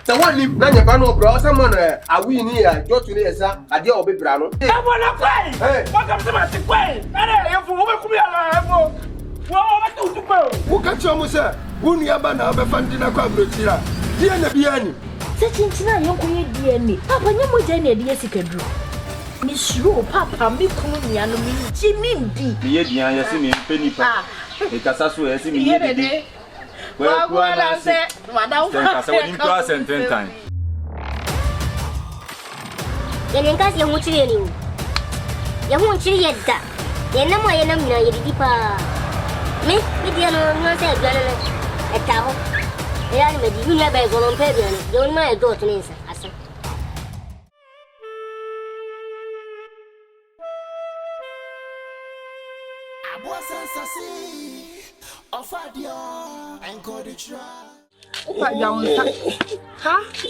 The one in Nanyabano, bro, someone I win here, go to the Esa, a deal of Brano. I want to play. Welcome to my way. And I for what to go. Who can show me, sir? Who near Bana, Bafandina Cabra, Diana Biani. Such in China, you create DNA. Papa, you would any idea you can do. Miss Ru, Papa, me Kuni, and me, Jimmy B. Yes, I see me penny. Because that's where I see me. Well, I said, Madame, I saw him twice and 10 times. Then cause you want you. You won't see yet that. You know my enemy, you deeper. Me, no say, a cow. The animal, you never go on pavement. Don't mind go to me, sir.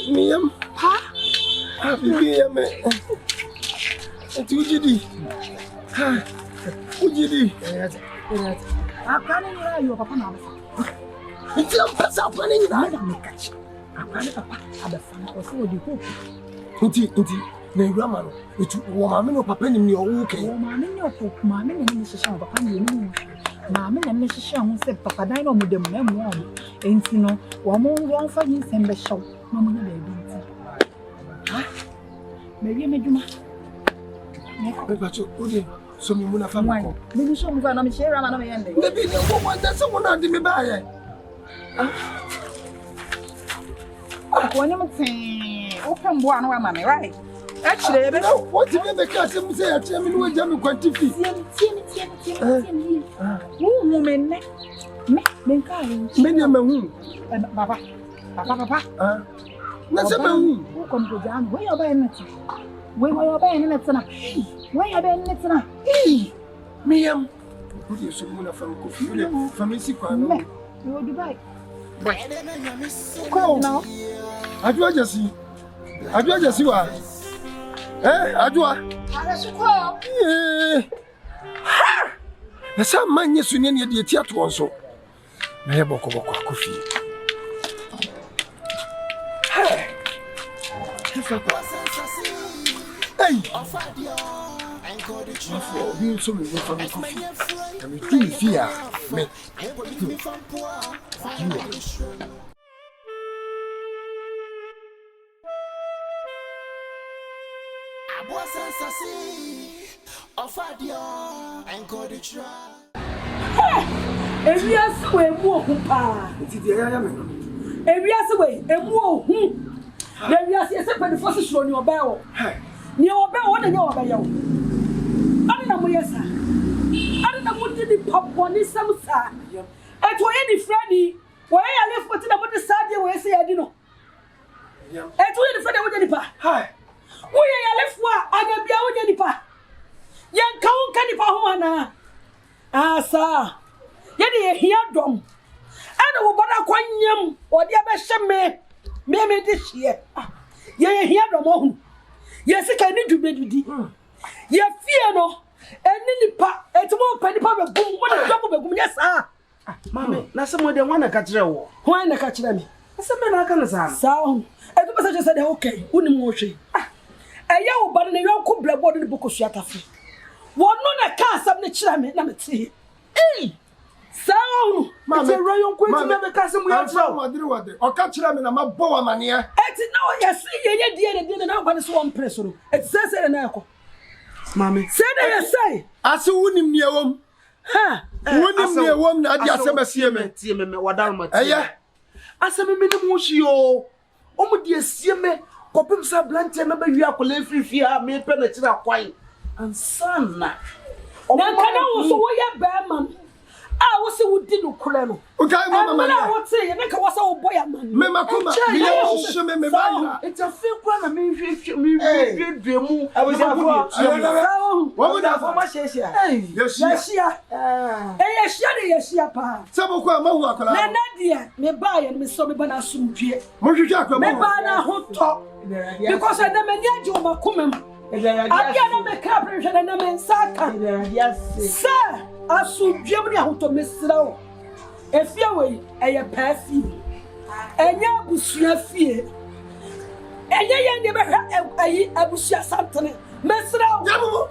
Miam, ha? Miam, and two GD. Ha? Ujidi. I can't hear you, Papa. It's a pass up running in the catch. I can't have a fan or so you hope. Inti, Nayraman, which woman of Papa in your okay. Mamma, your folk, Mamma, and Mrs. Shaw, Papa, you know. Mamma and Mrs. Shaw said, Papa, I know with them, and you know, one more wrong for you, send the show. Mamma, maybe I made you. So me muna family. Maybe show me when I'm sharing on my end. Maybe no one that's someone out me by. When I'm saying, open one woman, right? Actually, what if the customer say, I tell me no jam quantity. Woman, many a moon. Papa. That's a moon. Who come to jam? Where are you? Where are you? Where are you? Hey, Miam. Who is someone from Kofi? From Mississippi. You will be back. Come now. I do just see. What? I do. Na sa manye sunye ne de tiato onso. Na ye boko Akwsi. Hey. You so me from Akwsi. And we do fear me. Every way, walk, pa. It's the area. Every way, a walk. Then you see a separate forces on your bell. Near bell, what you are. I don't know, yes, sir. I don't know what the popcorn is some sir. And to any Freddy, where I left what about the Saturday where I say I didn't know. And to any Freddy with any pa. Hi. Where I left what I can be out any pa. Young Count Canipa. Ah, sir. Yet here drum. I know what I quite yam or the other me this year. Ye here the moon. Yes, I can need to be with you. Ye fear no, and any pa, it's more penny power boom. What a double boom, yes, ah. Mammy, that's someone they want to catch them. Why not catch them? Some men are going to sound. I just said, okay, Unimoshi. A young but in a young could blood in the book of Shatafi. One non a cast of the chairman, number 3. Eh! Sound! Mammy, a royal queen never cast him with a or catch them in a boa mania. It's no, yes, see, dear, and didn't know what is one person. It says an echo. Mammy, say that you say. I saw one near home. Ha! One near home, I just never see me. What down my yeah. I said, minimum, oh, dear, see me. Copim Sablante, remember you are calling free fear, me penetrate quite. And son, now can I also wear Berman? I was a wood dinner colonel. Okay, Mamma, I would say, make a was old boy, man. Mamma, it's a fake one. I mean, if you I was what would I for my share? Yes, pa. Some Nadia, me buy and me so me bana sumpie. Me bana hot top. Because I never need you, Macumem. I can't make up and I'm in Saka. Yes, sir. I should Germany out to Miss Slow. If you way, a perfect. And your bush fear. Eye ye ne behwe ayi abusia santene. Mesra.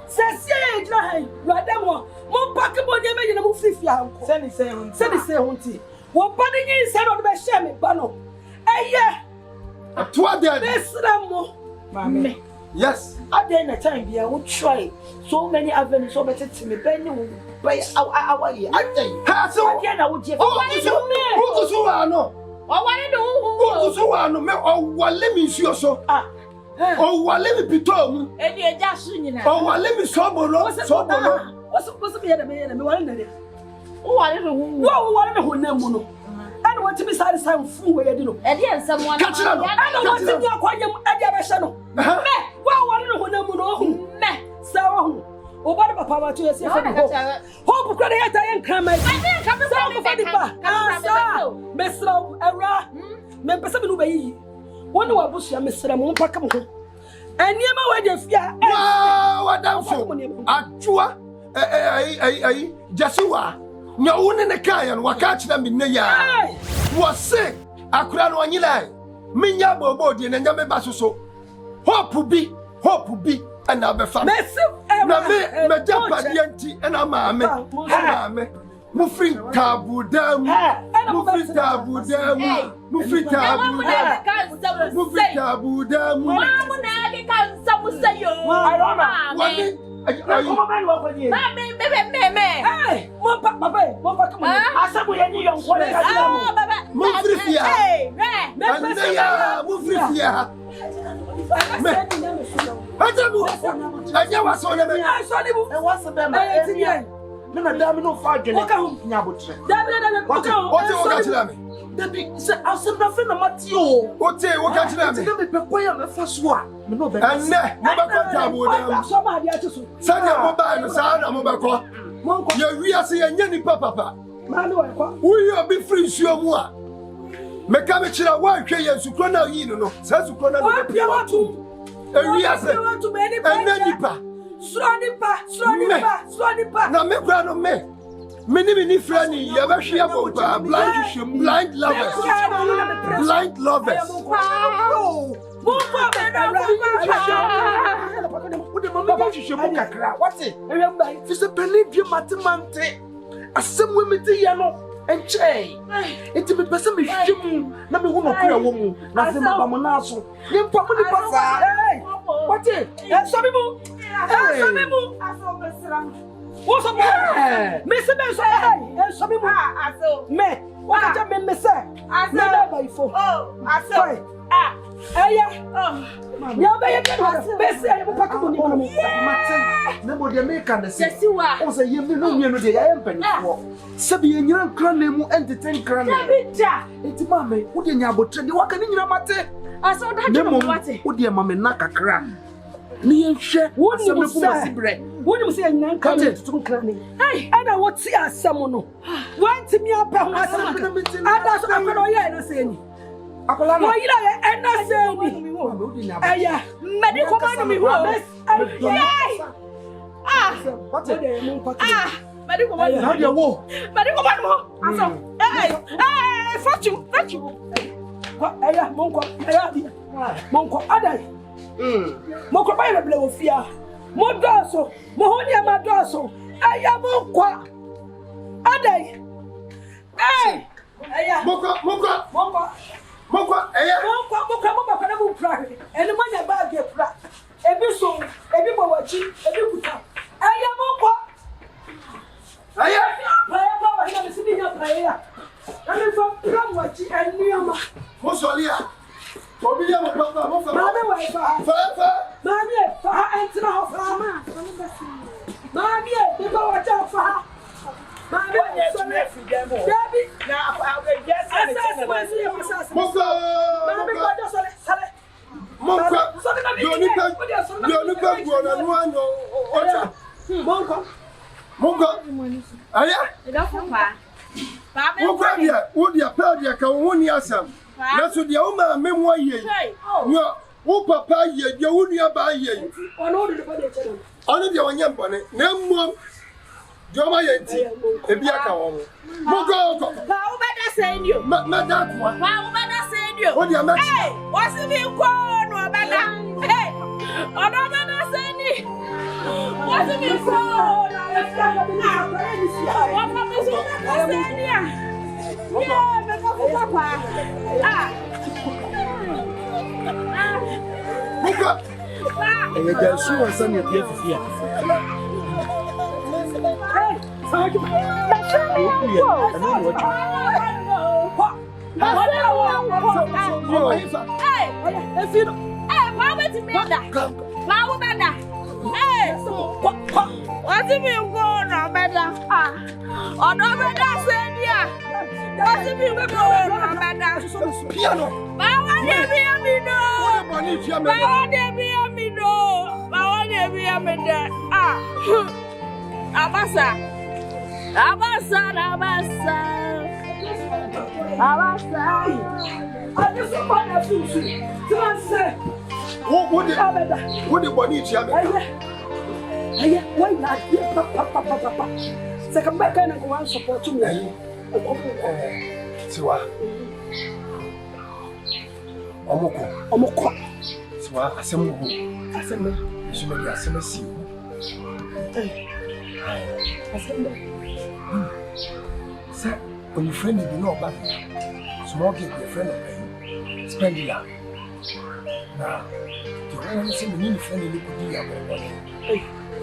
Sese jina hai. Radamo. Mo pack mo ne me mu fifia anko. Send say hun. Send say hunti. Wo body yin say no be share me ba no. Eye. Atwa de. Mesra mo. Mama. Yes. At the end of time, we will try so many avenues, so better to me. Benny will buy our year. I think. So, I would give. Who so I know? Who so I know? Me or let me see so. Oh, let me be told. And you're just singing. Oh, let me so bolo. What's supposed to be a man and one day? Oh, I don't know. What who name I want to be satisfied fool where you do. And yes, someone catch it. I don't want to be a quiet channel. Well, one who know me. So, oh, what about Papa to yourself? Hope credit and come. I think I'm the Mr. Era, Member Sabi. One who was your Mr. Mompacamo. And near my way, if ya, what down for Atua, Jasua. No one in the Kayan will catch them in the yard. Was sick. I couldn't want you lie. Minya Bobodi and Yame Basso. Hope will be, and I'll be found. My jump at the empty and I'm a Mufi tabu dam, Mufi tabu dam, Mufi tabu dam, Mufi tabu dam. Some say you. I don't know. Hey, Papa, come on. I said we need young one. Many friendly, you ever share about blind lovers. Blind lovers. What's it? It's a believe you, Matamante. A some women, and Chay. It's a person with him. Number one of your woman, nothing but Monaso. You probably what it? What's up, Mr. Benson? Some people are me. What did you say? I said, oh, I saw. What you say, Nan Cottage to Cranny? Hey, and I would see a someone. One to me up and was a that's I'm going to say. Why you and I say, yeah, medical money. What's it? Medical money. How do you walk? Medical money. Hey, fortune. Aya, Monko, Ada. Monko, I have blow fear. Modoso, Mohonia Madoso, I am Monqua. Ade. Hey! Monqua, and the money about your flat. Every song, every watching, every puta. I am Monqua. I am sitting up here. I am from Plumwatch and Niama. Mosolia. Mammy, that's what the old man memoir ye. Oh, papa, ye, you would buy ye. Only the one young bonnet, no more. Joma Yenti, a Biaka. Mogo, how better send you? Madame, how better send you? What do you mean? What's the name called? What's it mean for? What's it mean for no better? Or no better said yeah. What's it mean for no better? Piano. Power de be me no. Power de be me no. Power de be me there. Abasa. I just want to see. What the body is why not? Papa. Second back and go on support to me. Siwa. Omoko. Siwa, asemu. Somebody asemesi. Sir, when your friend is not back, small get your friend of mine. Spendlove. Now, the one say we need friend in the body of body.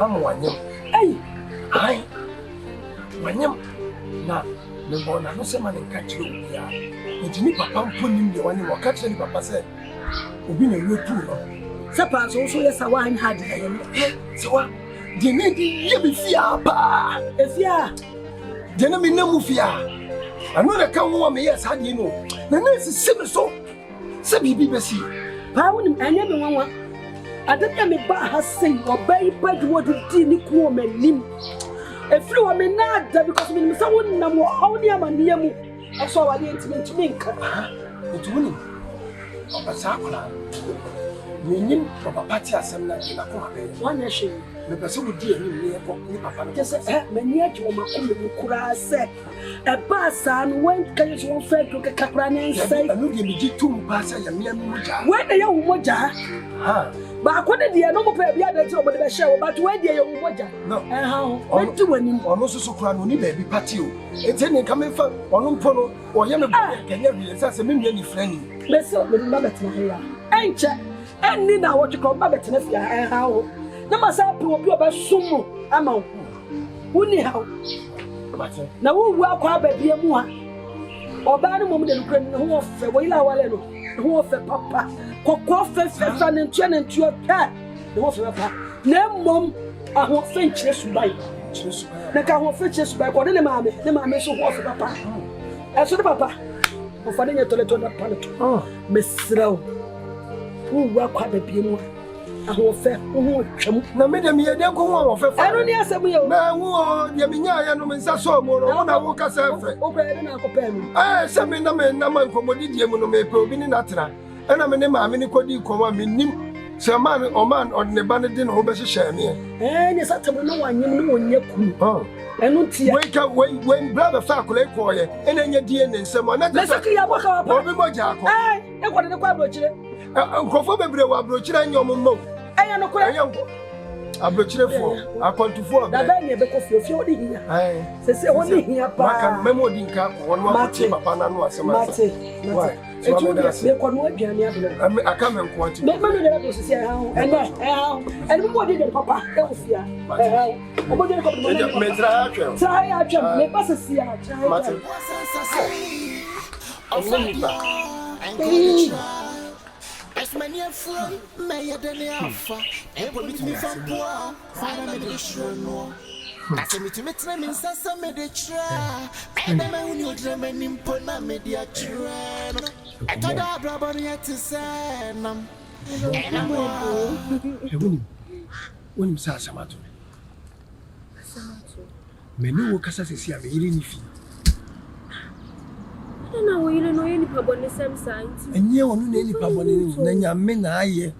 I'm one. Hey, I. One. Now, the born no say man catch you. It me papa put him the one who catch any papa said. Obi na we too. Suppose also yes I want had. So what? The need you be fear pa. If ya. The name no fear. I know that come one me yes how do you know? The nurse is similar so. Say bibi besi. Pa woni anya me nwanwa. Adaka me ba ha sei obai bad wodi di ni ko manim. Efri wo me na da because me say won nam wo awni amaniya mu. Aso wale ntimi nka. Ntuni. Obasa kola. Yenyim papa party asem na na ko habe. Wanya hwe. Me pese wo di ani me ko ni papa no. Just mani aji wo makomme mu kura se. E ba sa no wen kan so won fa do kakra ne nsai. Anu de me ji tum pa sa ya me moja. Wen de ya wo moja. Ha. Ba ko de no mo pa bia da ti o bo de be hye wo but wen de ya wo moja. No. Ha. Wen ti wanim. Ono so kura no ni ba bi party o. Enti ne ka me fa ono mpo no o ye me kanya wi se se me nua ni frani. Me so me ba betina he ya. Enche enni na wo twiko ba betina fi ha wo. Na masa pe obi oba sumu ama wo. Wuni ha. Na wo wu akwa ba bia mu ha. Oba no mom de nukra ni ho ofe wo ila wale no. Ho ofe papa. Kokko fe ne ntua ta. Ne ho ofe papa. Na mom aho fe nkyere subai. Na ka ho fe nkyere subai ko ne maame so ho ofe papa. Eso de papa. O fa de nyetoleto na paleto. Mesrawo. Wo wu akwa ba bia mu ha. Aho fe ho twam Na me de me ye den ko ho fe fa. eno ni asem ye o Na wo de me nya ya no me nsa so mo no na wo ka sa fe. o kwa ede na akopɛ mu Se me na nkomodi die mu no me pe obi ni natera. Na me ne maame ni kodi koma me nim. Se man o man odne ba ne de no be hyehyɛ me. ni satem no wanyem no wonye kum eno tia we brother fa kole ko ye. Ena nya die ne nsem na me saki ya boka obi moja akọ. e kwa de kwa abrochire Nkofo bebre wa abrochire nya ommo. eya no kwa Abrochirefo akontufo da ba nye be ko fio odi hiya se odi hiya pa maka memo odi nka ko wonu akoti papa na no asema mate etu de ko no aduane abelo aka me nko ati me no de ba so se ha ene mo odi de papa e wo fia o mo de ko mo me tra atwa me pa se si a mate As many a friend, may I then alpha, and put me from poor, find a medicine. That's a meeting with them in Sassa Meditra, and then I will dream and import my media train. I thought I brought yet to say, and I'm when Sasamato Menu Casasi, I'm eating if na wo yire no yeni pabone sem science enye onu na eni pabone na nyame na aye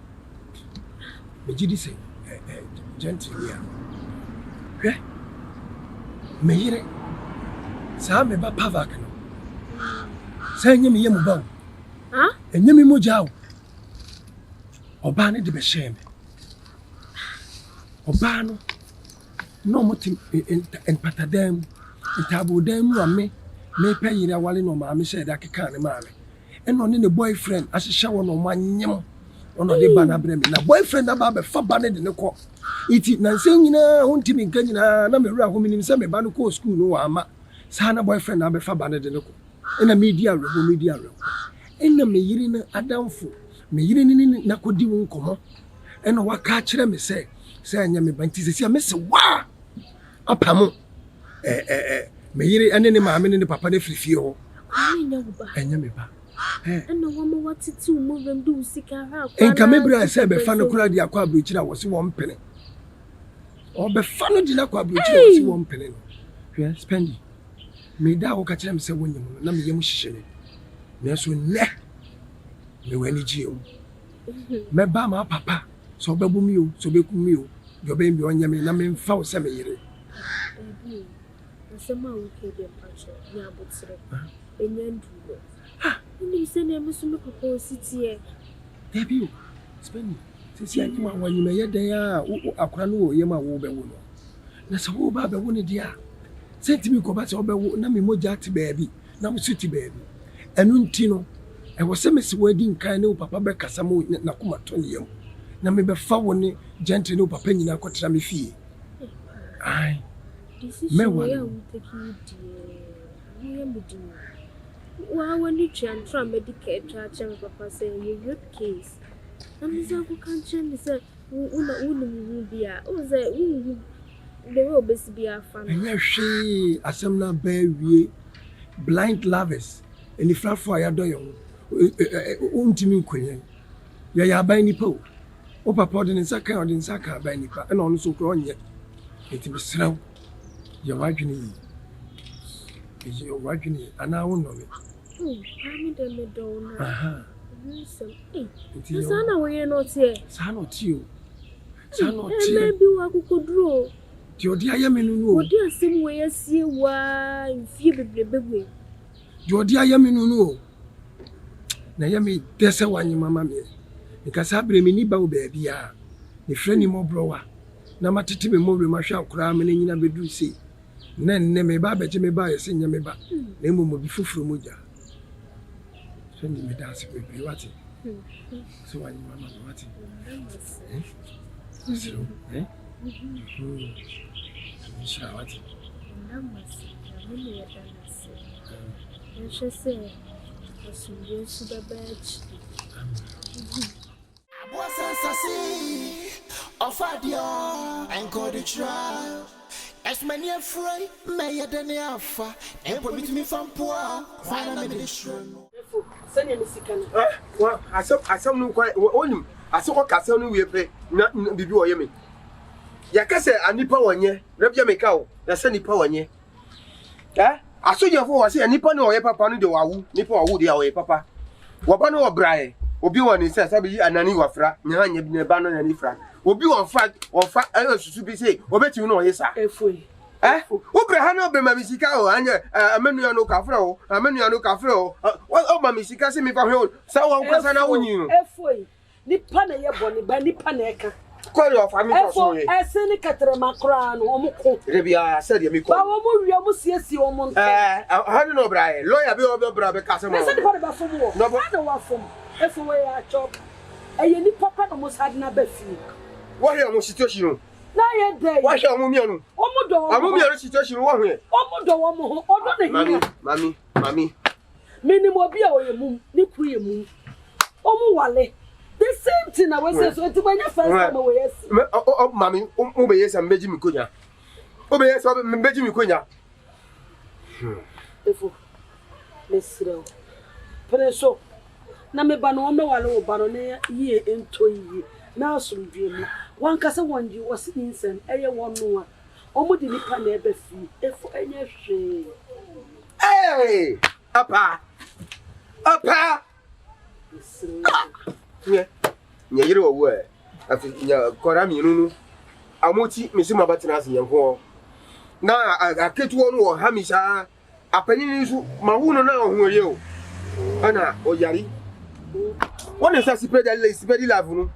me gidi se gentle ya hwe me yire sa me ba pavak no sa enye me yemu ba enye me moja o oba ne de be hye me Obano no motim en patadem ntabodam ame me payira wale no ma me share da keka ne ma me eno ne boyfriend ahihye wo no manyem ono de bana bre me na boyfriend aba be fa bana de ne ko iti na nse nyina hontimi nka nyina na me wura ho minim se me ba no ko school no wa ama sa na boyfriend aba fa bana de ne ko ena media ro ena me yiri na adamfo me yiri ni na kodi wo nkomo eno waka kire me se anya me banti se me se wa apamo me yiri ane ne maame ne papa ne frifie ho anya me ba ena wo mo watiti mo bem du sika ha kwa enka me bra se be fa no kura di akwa abrochira wo se wo mpene o be fa no di na akwa abrochira wo se wo mpene no hwe spendi me da wo ka kire me se wo nyem na me yem hihye me so ne me wani ji o me ba ma papa so be bu mi o so be ku mi o yo be mbi onye me na me mfa wo se me yire asema wo ke de pacho ya botsere enyandulo ni se ne me so me papa ositie debi o spendi sisi anyima wanyima ye den a akora no wo yema wo be wo no na se wo ba be wo ne dia sentimi ko ba se wo be wo na me moja ti baabi na wo suti baabi enu nti no e wo se me se wadi nkan ne wo papa be kasa mo na kuma to ne yam na me be fa wo ne gentle ne wo papa nyina kotra me fie ai me wa ya uteki die ye mudi wa wani transfer medical charge papa say your case and so ku kan chen say una mu bia o say the way obesi bia fan enya hwe asem na ba wie blind lovers eni frafo ya do yo untimi nkonye ya ba nipa o papa odi nsaka ba nipa na ono so kro onye eti bisraw ya wadwini yi ya wadwini ana wo no me ami de me do na aha sana we no tie sana tie maybe wa kukoduro ti odi ayamenu no odi asim we asie wa mfie beblebegwe di odi ayamenu no na yami dese wanyi mama me nikasa abre me ni ba wo ba bia ni freni mo browa na matete me mo re ma hwa akura me nyina bedu se na nne me ba beje me ba yese nya me ba na emo mo bi fufuro moja so ni me dance we bi wati so wanyi mama wati so Shall what? As many a fry, may a den alpha, and permit me from poor, find a medicine. Send him a second. Well, I saw no quite on. I saw a castle we play, not before you. Yakase anipa wanye rebya mekao na se nipa wanye asoja fo wase anipa no ye papa no de wawu nipa wawu de awo ye papa woba no obrae obi woni se sabi anani wafra nya nya bi ne ba no nya ni fra obi wonfa susu bi se obetimi no ye sa efoi obra ha no be ma misika o anya amenu no kafra o o ma misika se mi fa hwe sa won kwasa na wonyi no efoi nipa na ye boni ba nipa na eka Call your family for you. I send a caterama crown or moko. Rebia said you make almost see or month. I don't know, Brian. Lawyer be over brother Casamon. I said about for more. No, I don't want from everywhere I chop. And you need papa almost had no befi. What are your situation? Now you're there. Why shall Mumiano? Omodo, I'm a situation one here. Omodo, Mammy. Minimum be away a moon, Niku moon. Omo Wale. The same thing I was saying, so when you first come away, oh, mammy, obey and Benjamin Cunya. Obey us, Benjamin Cunya. Miss Row. Preso. Namebano, no baronet, ye into ye. Now, some dream. One castle one you was insane, a one more. Almost the nipa never fee, if for any shame. Hey, Papa. Yeah, you were. I think Korami, you know. Amoti, Missy Mabatinas, and Yanko. Now I get one or Hamisha. A penny Mahuna now, who are you? Anna or Yari. What is that spread that lace very love?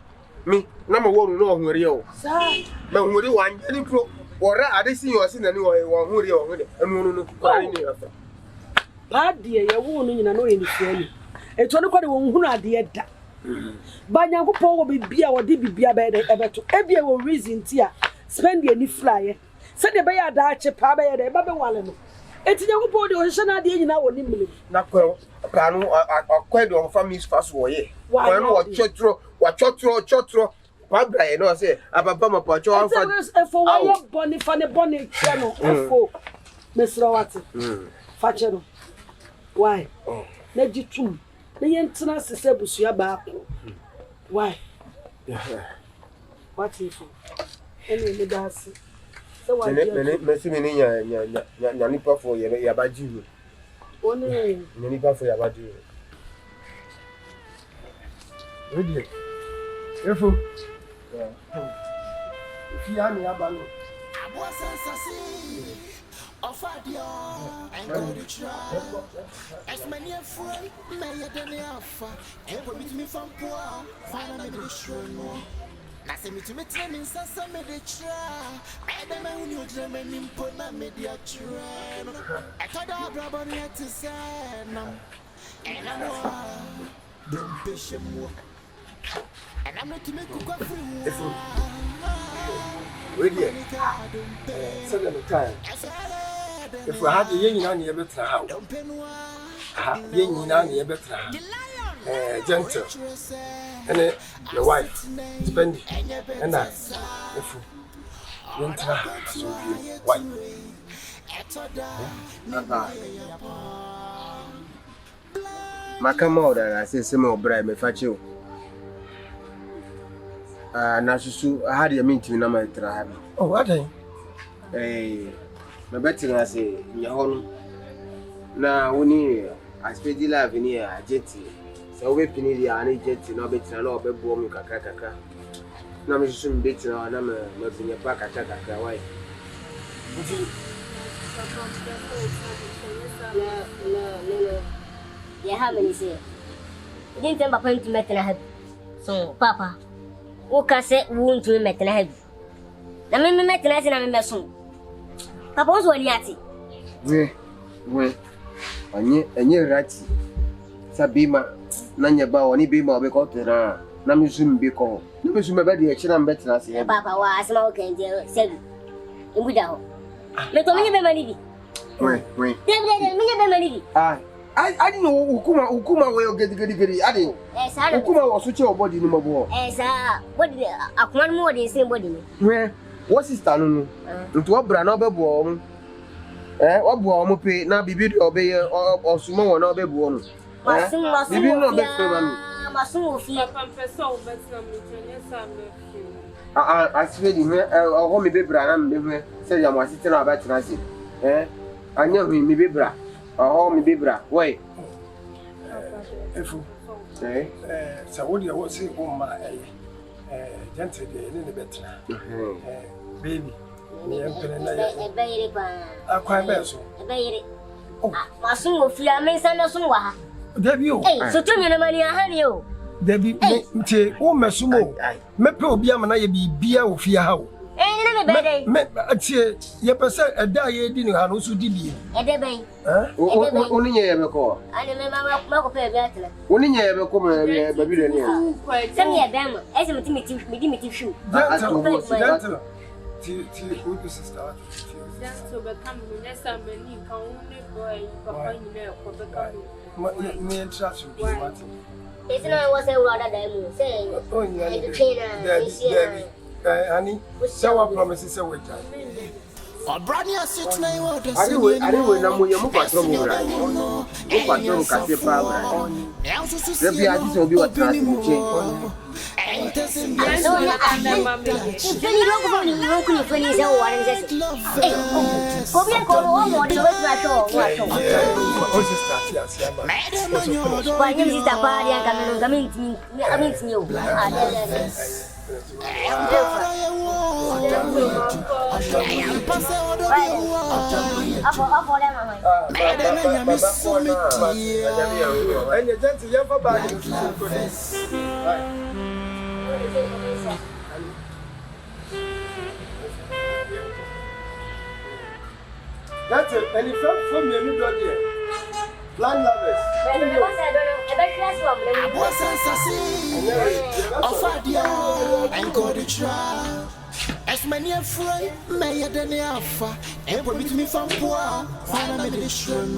Me, number one, know who are you. Sir. me huri wan ni pro ora adesi yo se na ni wo huri enu no kwari ni afa ba de ye wo no nyina no ye ni fuani eto ne kwade wo hunu ade da ba nyankopon wo bibia wo de bibia be de ebeto ebia wo reason ti a spend ye ni flyer se de be ya da ache pa be ye de ba be wale no eti nyankopon de o hye na ade nyina wo ni mele na kwa pa no akwade wo family fast wo ye wo no wo chotro pa bra ye no se ababa ma cho an fa for wo boni fa ne boni chano efo mesra wate fa chero why na jitum na yentina sese busua ba ko why what if any me dance so why me si me ni nya ni pa fo ye ya ba ji oni ni pa fo ya ba ji ready efo fi ani abalo Abwa sensasi Ofadio encourage as many a friend may than alpha and put me from poor find me the show no na se me to me training sasa me the try and me when you dream me put na media train I thought I brought it to say no and I know don't be shame and I'm not to make cook free ready so the time if we had yen nyina ne betra ha yen nyina ne betra gentle and the wife spend and that if you enter so wife makama oda say se me obra me fache o na susu had ya minti na ma tra ha oh what day me better na say nya hono na woni Spendlove ni agenti so we pini dia ani agenti na better na obebo mu kakaka na me susu better na me pinya pa kakaka why no yeah how many say didn't tell papa to make na so papa o ka se won to make na have na me make na se na me so papa o so ni ati we anye rati sabima na nya ba woni be ma obe ko tera na me zum be ko na me zum be de chira mbet na se papa wa asma o kan je se imbuda ho me to me be mani bi we me be mani bi I didn't know Ukuma way of getting I didn't. Ukuma was such a body no more. Sir, what did I more than same body? Where what's his stand? To what brand of a bomb? What bomb pay now be bid obey or small or be born? Massum was no better. Massum fear. I swear you a home be brand say I was sitting about Nancy. I know me be bra. Oh, me bibra. Why? Efu. So what you want say my gentle in the better. Baby. Me empene na ya. Akwa beso. Ebeyire. Masun ofia me sana sun wa ha. Debi o. So to me na mani ahani o. Debi nti wo mesumo. Me pe obi amana ye bibia ofia ha o. Me atie ye pese eda ye di ni ha no so di bi. Ede ben. Oni nye ye be ko. Ani me ma ko pe bi atele. Oni nye ye be ko me ba bi le ni. Se me ye ben mo. Ese me ti shu. Gentle. Ti who is sister? So be come next time me kan woni boy papa ni me ko be come. Me interaction bi mati. Ese no was a rather than say. Oh yeah. Honey, so I promise you so much. Anyway, na mo ye mo patron mo ra. Mo patron ka se pa ra. Rebi ati so bi wa tra ti mo che. So ya ande mami. Jeni ro ko ni fani se o wa nse. Ko bi ko ro mo di we tra so wa so. O sister ti asia ma. Wa ni sister pa ri an ka me aminti o. That's it. And if I'm from your new dog here. Blind lovers. What's that? Offer and go to try. As many a friend, may than the alpha, and put me from poor, find a meditation.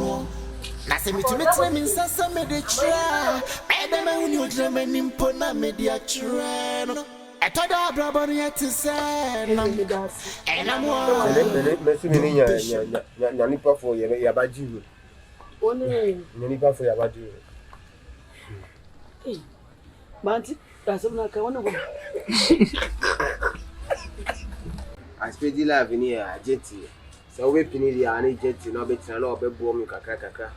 Nasa me to meet them in Sassa Meditra. I don't know when you German in Pona Media Train. I thought I brought yet to say, and I'm one. Nanipa for Yabaju. Nanipa for Yabaju. Manti, that's not a one. I Spendlove in here, jetty. So we pin the any jetty, no better, no be bomb, kaka.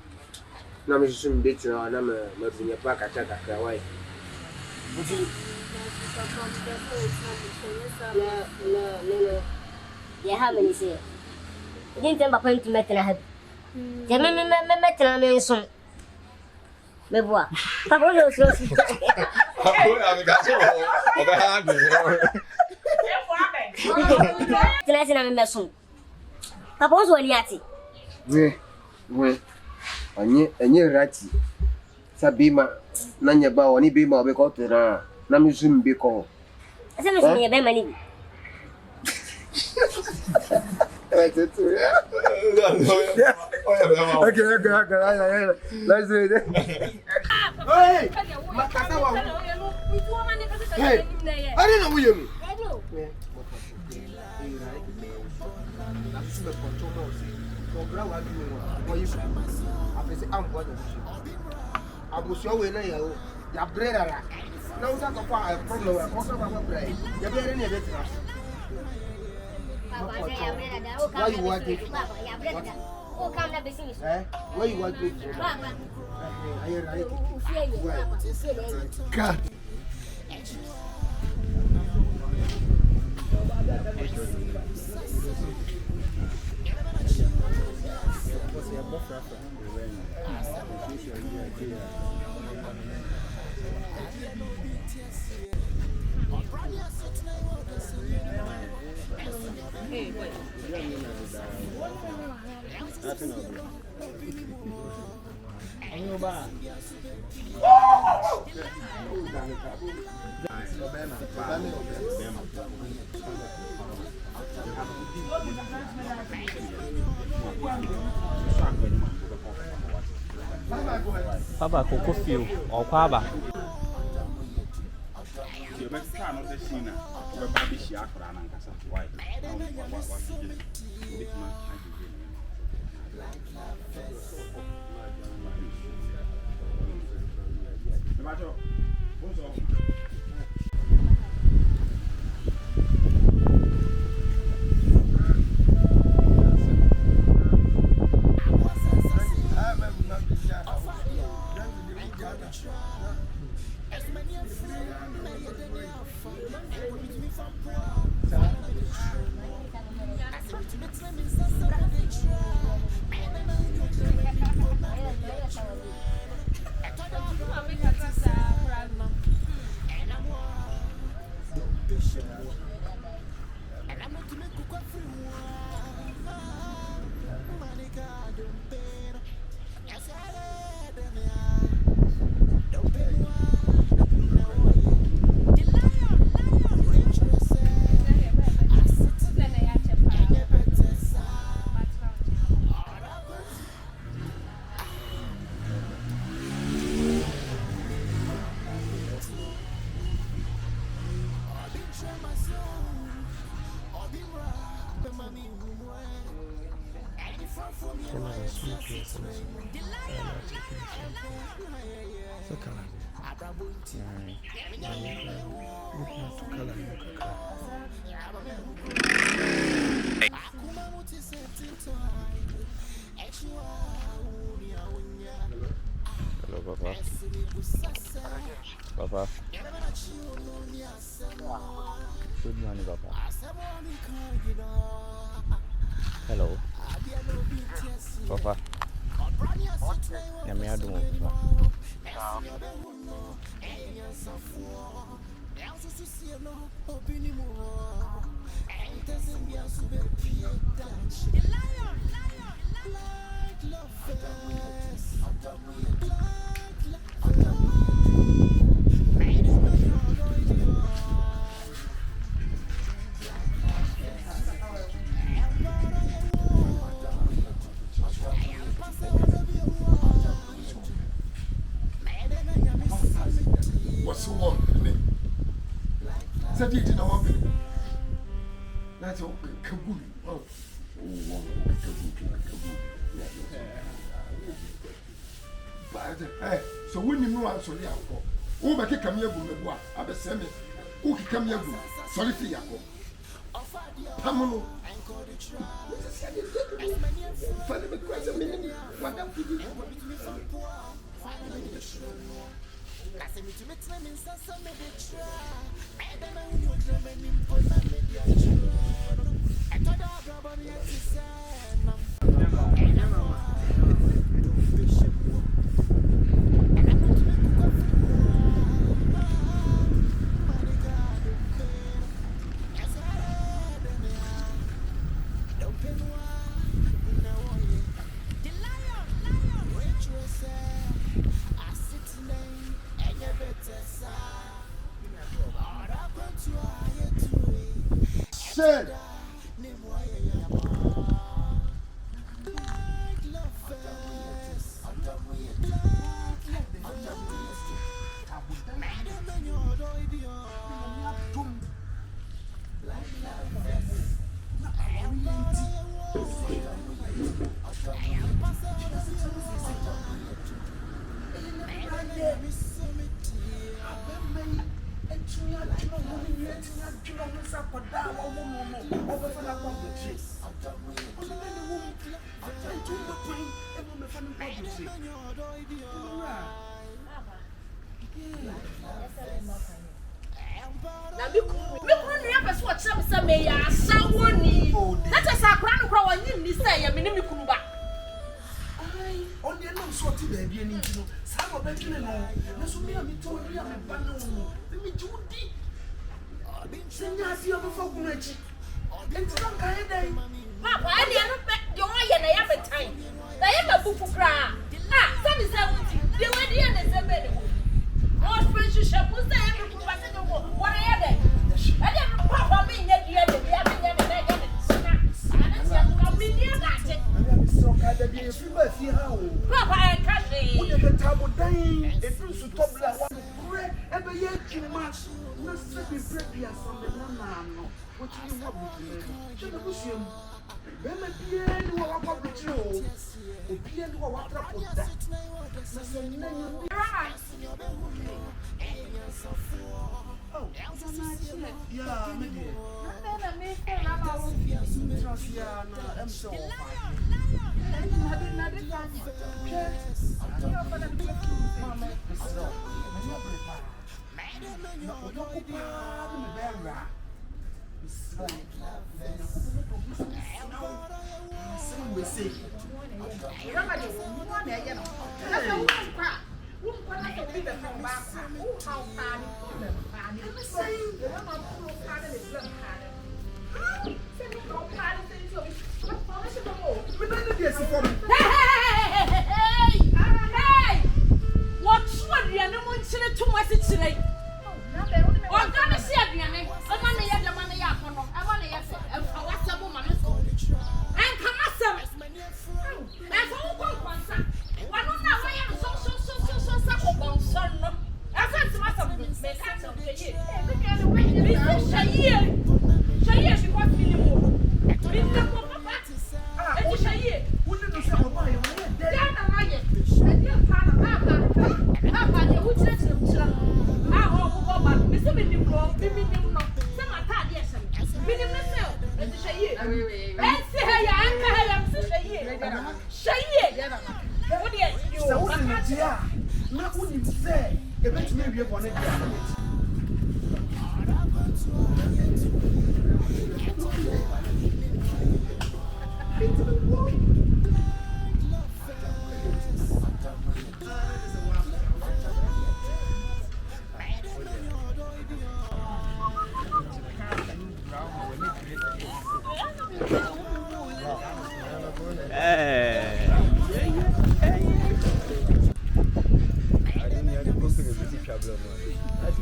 No, me soon better, no, not in your pack, attack, why? No. Yeah, how many say? You didn't tell my to make a head. Tell me, son. Meboa. Papa knows. Papa was one yati. We, and ye ratty. Sabima, Nanya Bow, any beam of a quarter, Namusum be called. I said, Mr. Bemani. Okay, let's do it. Hey, I don't know who you mean. I was showing you your bread. No, that's a problem. You're very near. Why you want it? Oh, come let me see. Why you want it? God. Papa Coco Feel or Papa. You must stand on the scene. We're baby Shiak and Casa White. Hello, Papa. Papa. Good morning, Papa. Hello. Papa. I'm here doing Papa. What's wrong? That did not happen. That's okay. Kabul. Oh, but hey, so when you know I'm sorry, I'll go. Oh, but come here, Bumba. I be semi. Who can come here? Sorry for Yako. Pamuno. Said.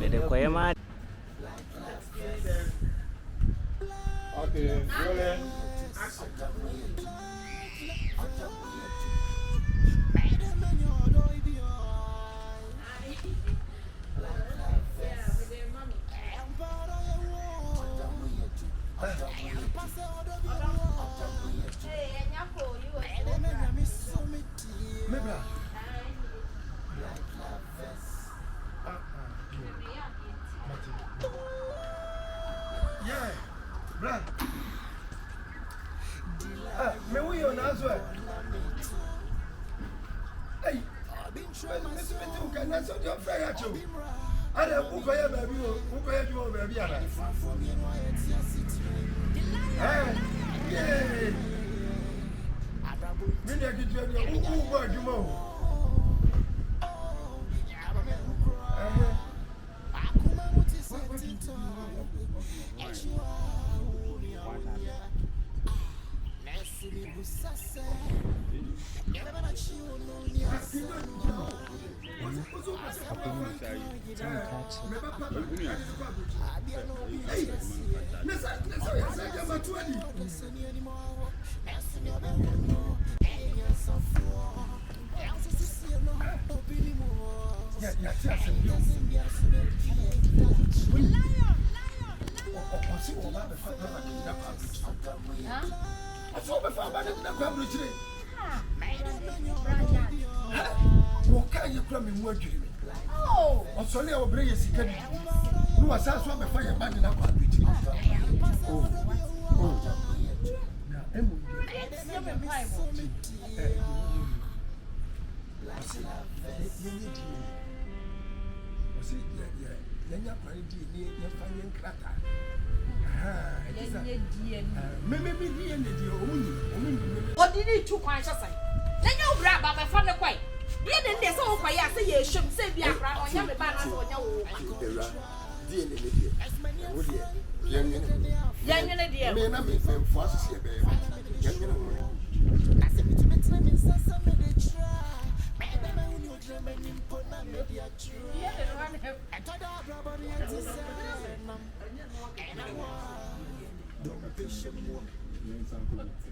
Mede koyema. Okay, rolling. Yeah, bruh. Me we on as well. Hey, Miss Mitu can answer your prayer too. I don't know where baby, where you are, baby. Yeah. Many a good job, who were you more? Oh, I'm sorry, I will bring a secret. No, I saw some fire back in Akwsi. What did you quite say? Then you grab up a funny quite. You didn't say so quiet, say you should say be a crowd on your banner or your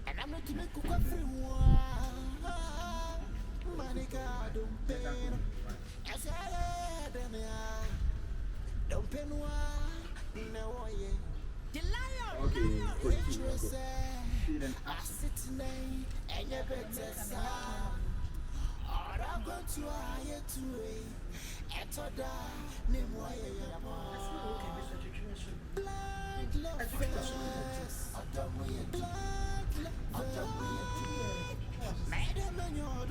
and I'm not to make a don't pay no way. The lion. Okay, I sit tonight and you better sound. Or I'm going to hire to a toda name why blind love face. Madam, you're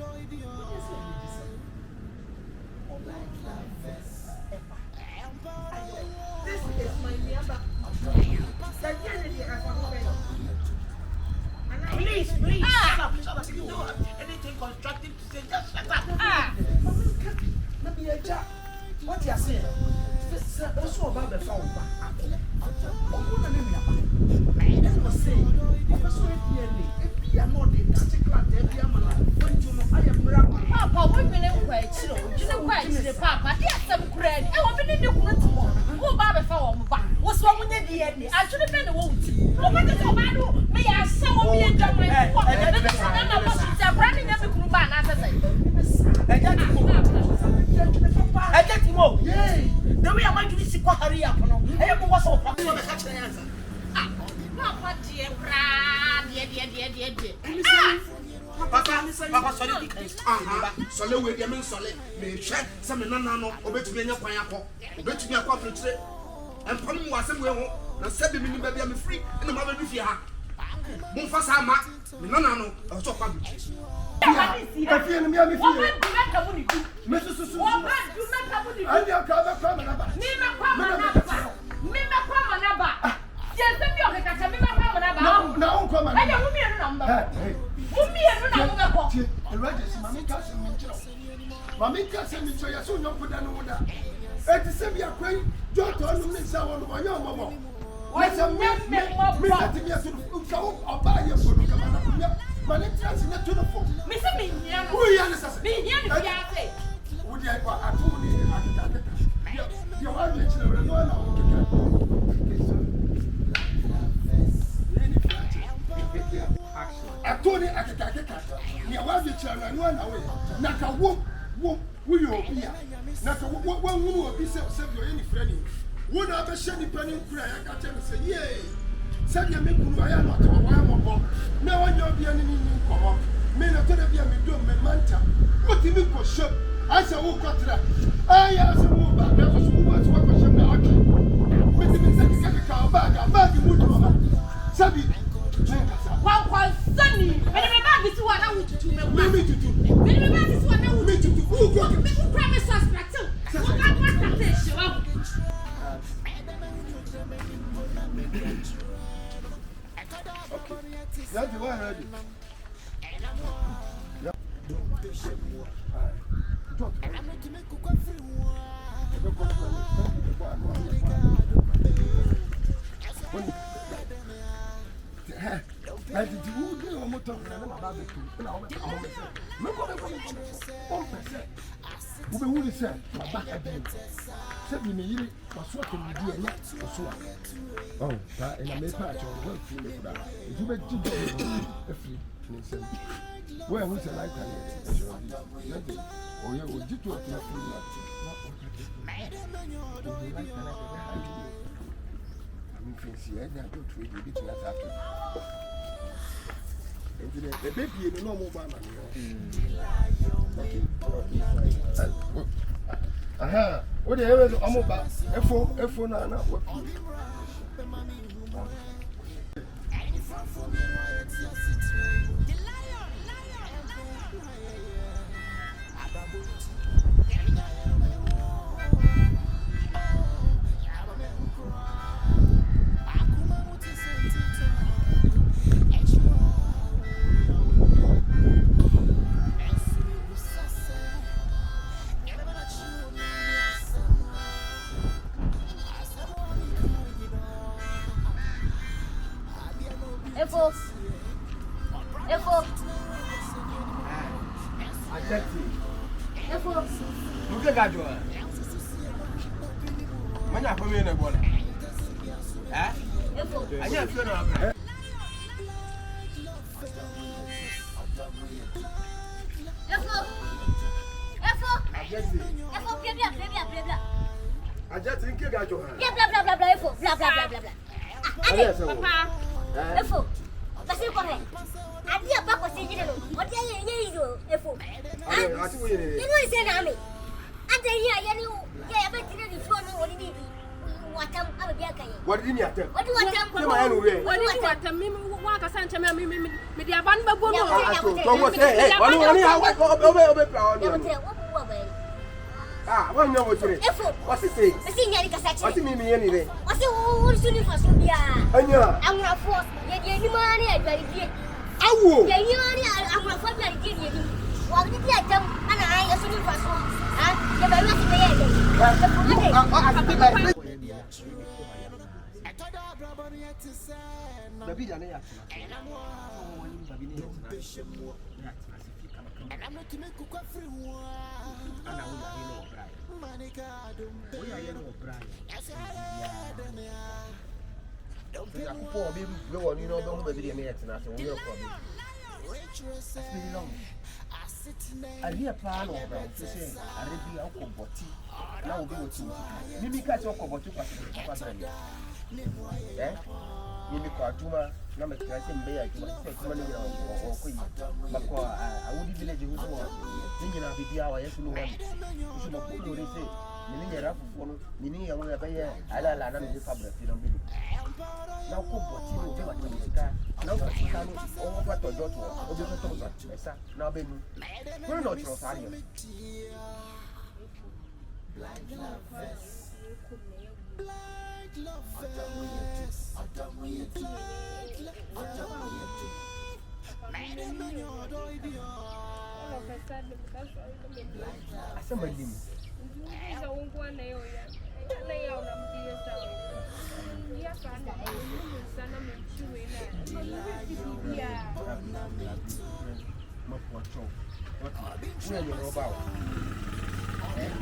This is my number. Please, please. Shut up. You don't have anything constructive to say. Just shut up. Let me check. What you are saying? This is also about the phone. I was saying, I'm sorry, if you are not the particular day, I am Papa, we've been quite slow. You know, quite the Papa. There's some credit. I want to do it. Who Baba found? What's wrong with the DNA? I should have been a woman. What is the matter? May I say, what we enjoy my work? And then I'm running every group and as I say, I get him all. Yay. The way I want to see what hurry up. I am what's all for the catch the answer. Papa, dear, Papa, sorry, sorry, we get solid. May check some nano, obey to be in your pineapple, obey to be a corporate, and Pum was somewhere and said the minimum baby, I'm free, and the mother if you have. Mufasama, Nano, or so public. I feel me, I'm Mrs. Susan, I don't cover from another. Yes, no, come on. I don't know your number. Mammy cousin, you soon don't put down order. At the same year, pray, don't tell me someone of my young mama. What's a man, go or buy your food? My interest in the telephone. Mr. Minion, who is Would I go at all? You are rich. na no na we na ka wo we yo bia na ka wo hu obi se bi o ye ni frani wo na be hye ni pani nkura ya ka che me se ye se bi me kunu aya no to wa mo bo na wo nyo bia ni nkomo me na to da bia me do me manta wo ti mi ko shop asa wo kwatra aya se wo ba da so wo ba so ko shop na ake me ti me se ka ba di mu to ma sabi Paa kwasi me me ba bi si wa na wo tutu me wa me tutu me ba bi si wa na wo me tutu who go me promise us practice wo ka practice wa That's the one ready. Where was the light? Oh, yeah, we did to a the baby is no more. Aha, what the hell is Amoba? F4 Nana, what? Look at that one. When I come in a boy, I just feel no. I just think you got your hand. Blah blah blah blah blah blah blah blah blah. Papa. Efo. Kasi ko he. Adi apa ko se jire no. Odi ye yo efo. I see what you You know say na me. Ade here ye ni ye be tire ni phone no odi di. Watam ababi aka ye. What did you atem? Odi watam ko. Odi watam me wa ka san chama me di aban ba bo no. Don't say, hey, oni ha obe plan on. Ah, what you want to say? What's it say? I see nyari kasachi. What's me anyway? What's the suni faso bia? Anya. Amra force. Ye ni mani adwari die. Awo. Ye ni mani amra force adwari die ye. Wa ni dia jam ana ai suni faso. Ah, ye ba ma ti ye ye. Baby dane ya. And I'm not to make a free one. Ana wo ya no obrai. Wo ya no obrai. Don't be poor baby. We want you know don't baby dey na na so we no problem. It's been long. I hear plan of that. You say Arabia okoboti. Now we go to. Mimi ka say okoboti kwa papa na. Eh? Mimi kwa tuma na mekirasi mbeya tuma sɛ kuma ne nyina ɔkɔ yi makɔ awudi village ho so ne nyina bibia wa yesu no wani so makɔ no re sɛ ne nyɛ rafo no ne ne yɛ wo ya bɛyɛ ala na me fa bra fi no bi na ko bɔti no be wa ne sika na ko sika no o fa to dot o be to ba esa na be nu ko no tro sa ni Asa malim. Sa ungkuan na yun yan. Na yaw na mtiyo sa iya sana. Sana mchiwe na. Iya. Mapocho. Uya ni roba. Eh?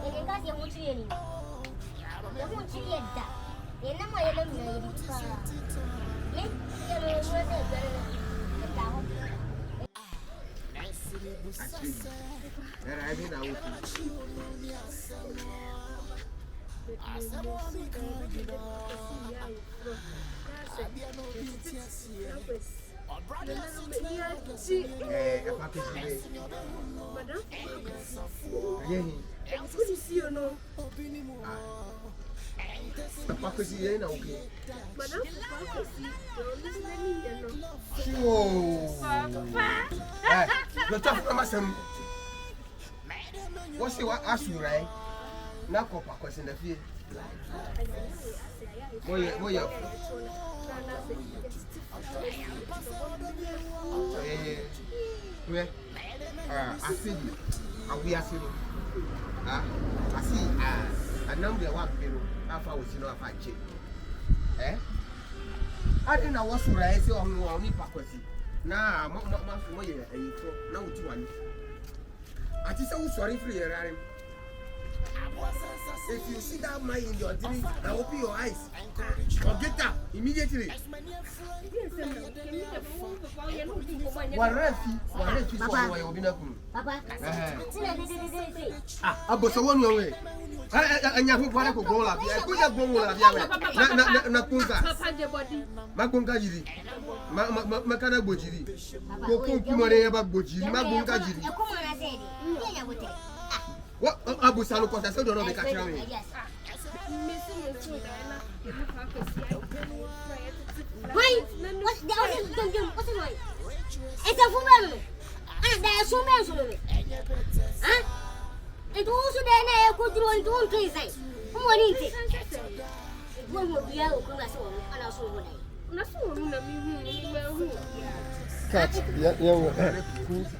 Ele kasi yang muncul ni. Yang muncul dia dah. Yang nama yang nama yang di pa. Ni yang mana saya berada. Tahu. Era aí na outra. É pra que se Madam? Aí. Akwsi si o no. Pra que se não o quê? Madam? Akwsi. Eu não sei nem não. Show. Eu tô falando mais Você acha right? Na copa Akwsi na fie. Moye. Asi awi asi no asi anam de wa kero afa wo sino afa che ade na wo sura ese onu oni Akwsi na mo ye ayifo na wuti wani ati se wo sorry free yerare. If you see that man in your drink, now open your eyes. Forget that immediately. Warefi for your binakum. Papa. Aboso wonu we. Anya hu kwara ko gon la bia. Ko ya gon la bia. Na kunga. Papa de body. Ma kunga jiri. Ma kana gbojiri. Ko kun kumore ya ba gbojiri. Ma kunga jiri. E ko mo na se di. Ni ya bote. What Abu Salo Costa so don't know the catch me. Why? What's the only what's the noise? It's a woman. And there are so many. Huh? It also then I could do on two places. Who want it? One will be out of and also one. Not so, Catch, yeah.